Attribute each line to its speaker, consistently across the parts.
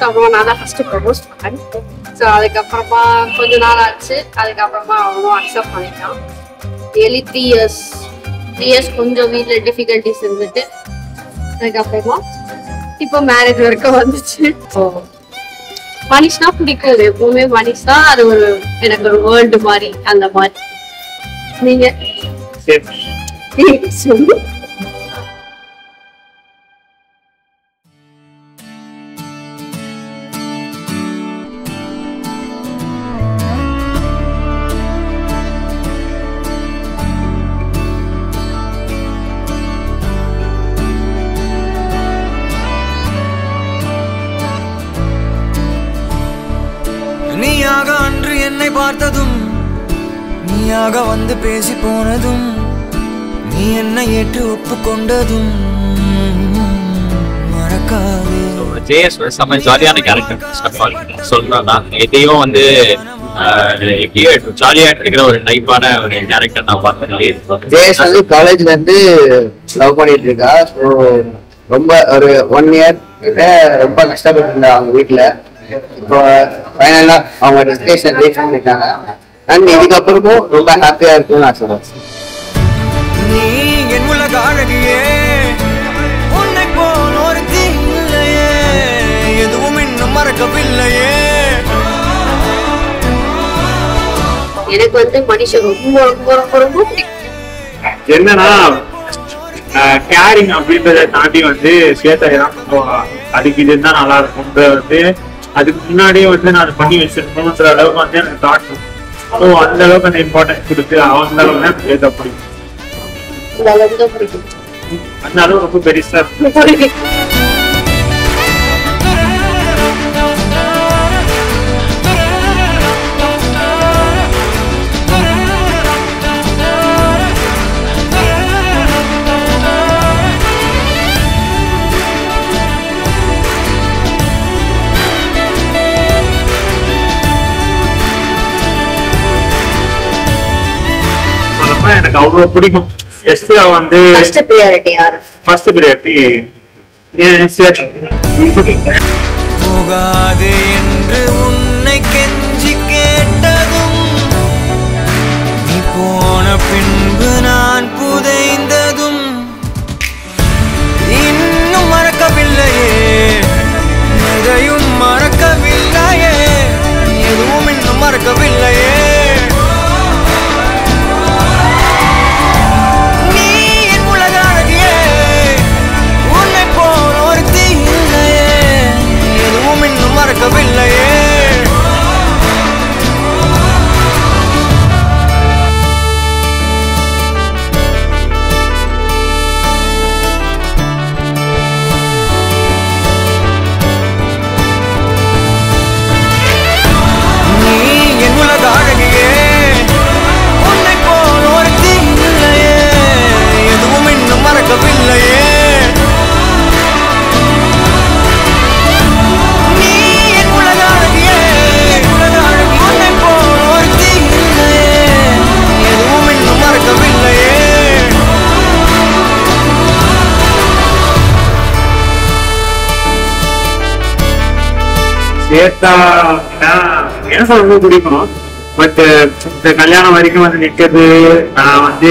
Speaker 1: அப்புறம் நான் தான் ஃபர்ஸ்ட் ப்ரப்போஸ் பண்ணேன். ஸோ அதுக்கப்புறமா கொஞ்ச நாள் ஆச்சு. அதுக்கப்புறமா அவனும் அக்செப்ட் பண்ணிட்டான். ரியலி 3 இயர்ஸ் கொஞ்சம் வீட்டில் டிஃபிகல்ட்டிஸ் இருந்துட்டு அதுக்கப்புறமா இப்போ மேரேஜ் வரைக்கும் வந்துச்சு. ஸோ மனிஷ்னா பிடிக்கும். எப்பவுமே மனிஷ்னா அது ஒரு எனக்கு ஒரு வேர்ல்டு மாதிரி அந்த மாதிரி. நீங்க சொல்லு.
Speaker 2: நீயாக அன்று என்னை பார்த்ததும், நீயாக வந்து பேசி போனதும், நீ என்னை ஏற்று ஒப்புக்கொண்டதும் மறக்காது.
Speaker 3: ஜேஎஸ் செம்ம ஜாலியான கேரக்டர் சொல்லணும்னா, எதையும் வந்து ஜாலியா இருக்கிற ஒரு டைப்பான ஒரு கேரக்டர் நான் பார்த்தேன்.
Speaker 4: ஜேஎஸ் வந்து காலேஜ்ல இருந்து லவ் பண்ணிட்டு இருக்கா. ஸோ ரொம்ப ஒரு 1 இயர் கிட்ட ரொம்ப கஷ்டப்பட்டு இருந்தா அவங்க வீட்டுல. இப்போ ஃபைனலா அவங்க டெஸ்டினேஷன் ரீச் பண்ணிட்டாங்க. அண்ட் இதுக்கப்புறமும் ரொம்ப ஹாப்பியா இருக்கும்னு நான் சொல்றேன்.
Speaker 2: நீ என் உலக அழகியே, உன்னை போல் ஒருத்தி இல்லையே, எதுவும் இன்னும் மறக்கவில்லையே.
Speaker 1: எனக்கு வந்து மனுஷன் ரொம்ப ரொம்ப ரொம்ப ரொம்ப பிடிக்கும்.
Speaker 5: என்னன்னா கேரிங் அப்படின்றத தாண்டி வந்து சேத்தைதான் அதுக்கு இது இருந்தா நல்லா இருக்கும்ன்ற வந்து அதுக்கு முன்னாடியே வந்து நான் பண்ணி வச்சிருக்கணும்ன்ற அளவுக்கு வந்து எனக்கு தாட். ஸோ அந்த அளவுக்கு அந்த இம்பார்ட்டன்ஸ் கொடுத்து அந்த அளவுக்கு தான் சேத்தை பிடிக்கும். அந்த அளவு ரொம்ப பெருசா எனக்கு அவ்வளவு பிடிக்கும். எஸ்பியா வந்து
Speaker 1: ஃபர்ஸ்ட் பிரியாரிட்டி யாரு?
Speaker 5: ஃபர்ஸ்ட் பிரியாரிட்டி
Speaker 2: போகாது என்று உன்னை கெஞ்சி கேட்டதும், நீ போன பின்பு நான் புதைந்ததும் இன்னும் மறக்கவில்லையே, எதையும் மறக்கவில்லையே, எதுவும் இன்னும் மறக்கவில்லையே. மறக்கவில்லையே. நீ என் உலக அழகியே, உன்னை போல் ஒருத்தி இல்லையே, எதுவும் இன்னும் மறக்கவில்லையே.
Speaker 5: சேத்தா எனக்கு ரொம்ப பிடிக்கும். பட் இந்த கல்யாணம் வரைக்கும் வந்து நிக்கிறது நான் வந்து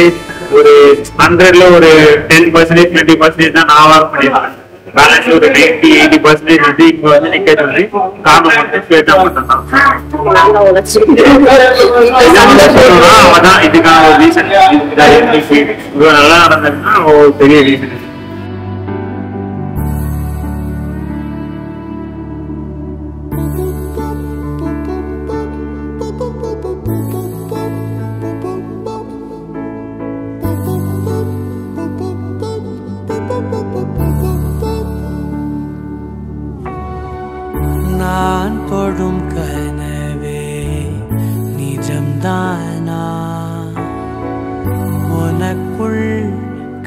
Speaker 5: ஒரு 100ல ஒரு 10% 20% தான் நான் ஒர்க் பண்ணிடுவேன். பேலன்ஸ் ஒரு 90-80% வந்து இங்க வந்து நிக்கிறது வந்து காரணம் வந்து சேத்தா மட்டும்தான். அவதான் இதுக்கான ஒரு ரீசன். இவ்வளவு நல்லா நடந்ததுன்னா ஒரு பெரிய ரீசன்.
Speaker 2: நான் படும் கனவே நிஜம்தானா, உனக்குள்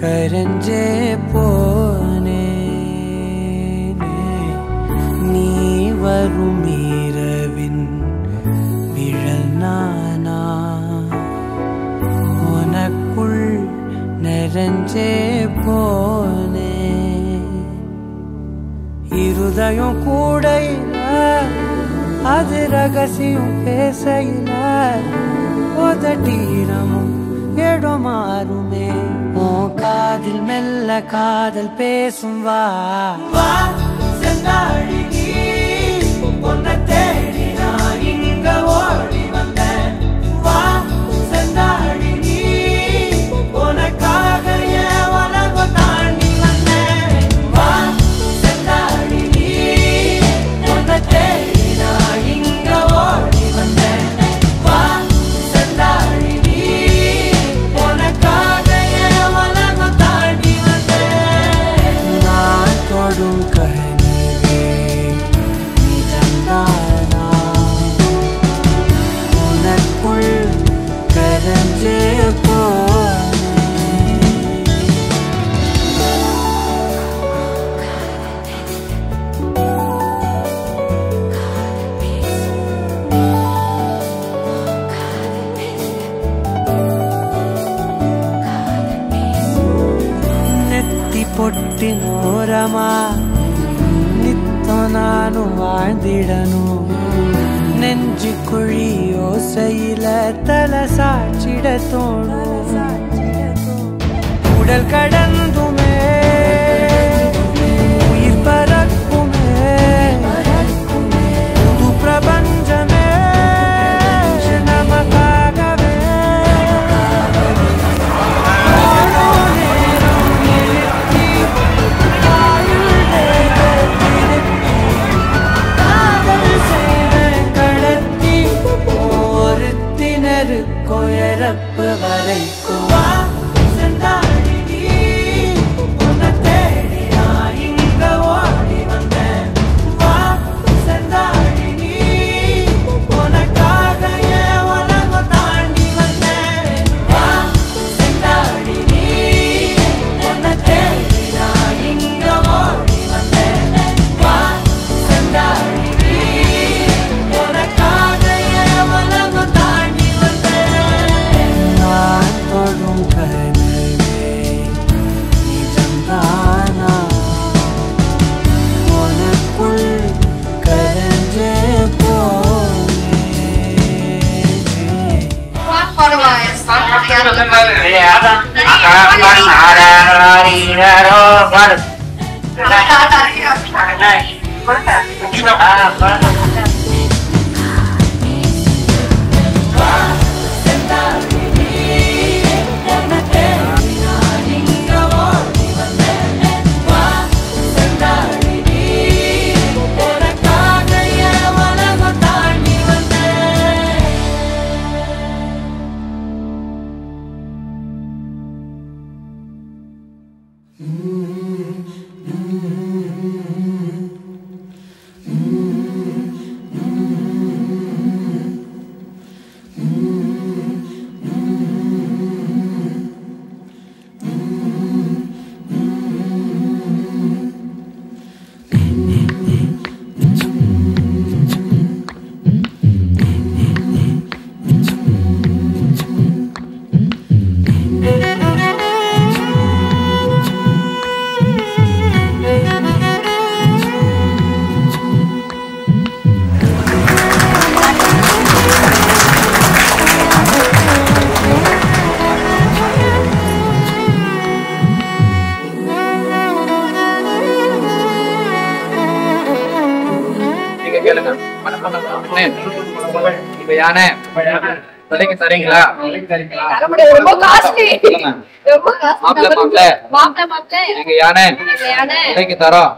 Speaker 2: கரஞ்சே போனே, நீ வரும் இரவின் விழல் நானா, உனக்குள் நிறைஞ்சே போனே. இருத இதயம் கூடையில அது ரகசியம் பேசையில உதட்டீரமும் இடம் மாறுமே உன் காதில் மெல்ல காதல் பேசும் வா வா செந்தாழி நீ உன்னை தேடி நான் இங்க ஓடி வந்தேன் வா செந்தாழி நீ உனக்காக என் உலகம் தாண்டி வந்தேன் வா செந்தாழி நீ உன்னை தேடி நான் இங்க ஓடி வந்தேன் வா செந்தாழி நீ உனக்காக என் உலகம் தாண்டி வந்தேன் நான் தொடும் கனவே நிஜம்தானா உனக்குள் கரஞ்சே நெத்தி பொட்டினோரமா நித்தம் நானும் வாழ்ந்திடணும் நெஞ்சு குழி யோசையில தலை சாட்சிட தோணும் உடல் கடந்துமே உயிர் பறக்குமே புது பிரபஞ்சமே நமக்காகவே கொயரப்பு வரைக்கும் வா செந்தாழி நீ உன்னை தேடி நான் இங்க ஓடி வந்தேன் வா செந்தாழி நீ உனக்காக என் உலகம் தாண்டி வந்தேன் வா செந்தாழி நீ உன்னை தேடி நான் இங்க ஓடி வந்தேன் வா செந்தாழி நீ உனக்காக என் உலகம் தாண்டி நான் தொடும் கனவே நிஜம்தானா உனக்குள் கரஞ்சே
Speaker 6: இப்ப யானை விலைக்கு தரீங்களா?
Speaker 1: ரொம்ப காஸ்ட்லி.
Speaker 6: எங்க யானை விலைக்கு தரோம்.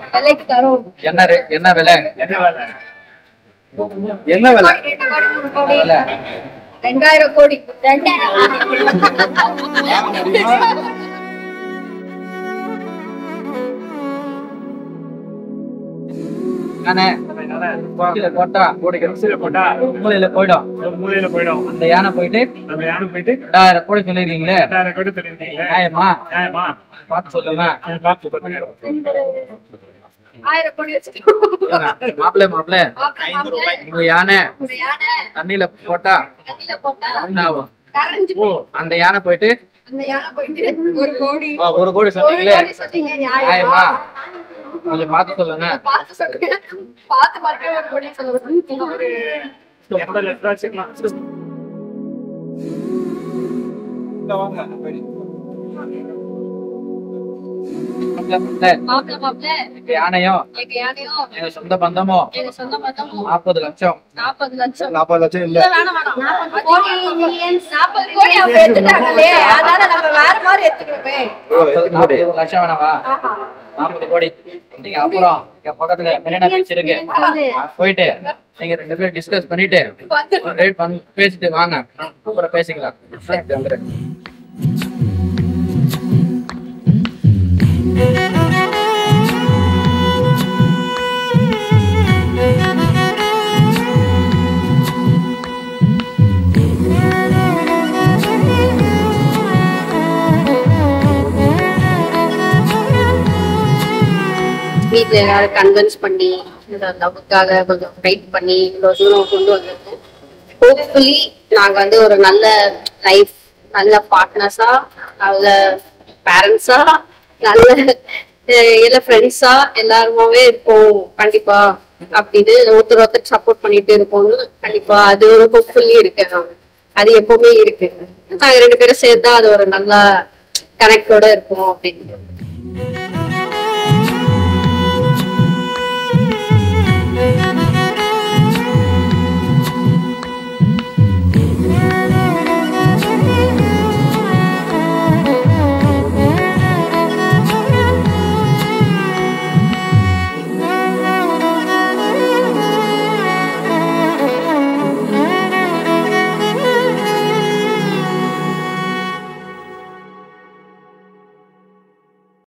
Speaker 6: என்ன விலை? என்ன விலை?
Speaker 1: 2000 கோடி.
Speaker 6: போட்டா மூலையில போயிடும். அந்த யானை போயிட்டு 2000 கோடி சொல்லிருக்கீங்களே, நியாயமா? பார்த்து சொல்லுங்க. மாப்பிள்ள உங்க யானை தண்ணியில போட்டா என்ன ஆகும்? அந்த யானை போயிட்டு
Speaker 1: அந்த யானை போயிட்டு 1 கோடி
Speaker 6: 1 கோடி சொன்னீங்களே
Speaker 1: சொன்னீங்க
Speaker 6: நியாயமா கொஞ்சம் பார்த்து சொல்லுங்க.
Speaker 1: பார்த்து சொல்லுங்க. பார்த்து மறுபடியும் 1 கோடி சொல்லுங்க.
Speaker 5: ஒரு 80 லட்சம் வச்சுக்கலாம்.
Speaker 1: மாப்பிள்ளை
Speaker 6: எங்க யானையும்
Speaker 1: எங்க யானையும்
Speaker 6: எங்க சொந்த பந்தமும்
Speaker 1: எங்க சொந்த பந்தமும்
Speaker 6: 40 லட்சம்
Speaker 1: 40 லட்சம்
Speaker 7: 40 லட்சம் இல்ல.
Speaker 1: வேணாம் 40 கோடி அவங்க எடுத்துட்டாங்களே, அதனால நம்ம வேற மாதிரி எடுத்துக்கணுமே.
Speaker 6: 40 லட்சம் வேணாவா? 40 கோடி. நீங்க அப்புறம் இங்க பக்கத்துல மெரினா பீச் இருக்கு, போயிட்டு நீங்க 2 பேரும் டிஸ்கஸ் பண்ணிட்டு ரேட் பேசிட்டு வாங்க, அப்புறம் பேசிக்கலாம்.
Speaker 1: வீட்டுல எல்லாரும் கன்வின்ஸ் பண்ணி இந்த லவ்வுக்காக கொஞ்சம் ஃபைட் பண்ணி இவ்வளவு தூரம் கொண்டு வந்திருக்கோம். ஹோப்ஃபுல்லி நாங்க வந்து ஒரு நல்ல லைஃப், நல்ல பார்ட்னர்ஸா, நல்ல பேரண்ட்ஸா, நல்ல எல்லா ஃப்ரெண்ட்ஸா எல்லாருமாவே இருப்போம் கண்டிப்பா அப்படின்னு ஒருத்தர் சப்போர்ட் பண்ணிட்டு இருப்போம்னு கண்டிப்பா அது ஒரு ஹோப்ஃபுல்லி இருக்கு. அது எப்பவுமே இருக்கு. நாங்க 2 பேரும் சேர்த்தா அது ஒரு நல்ல கனெக்டோட இருப்போம் அப்படின்னு.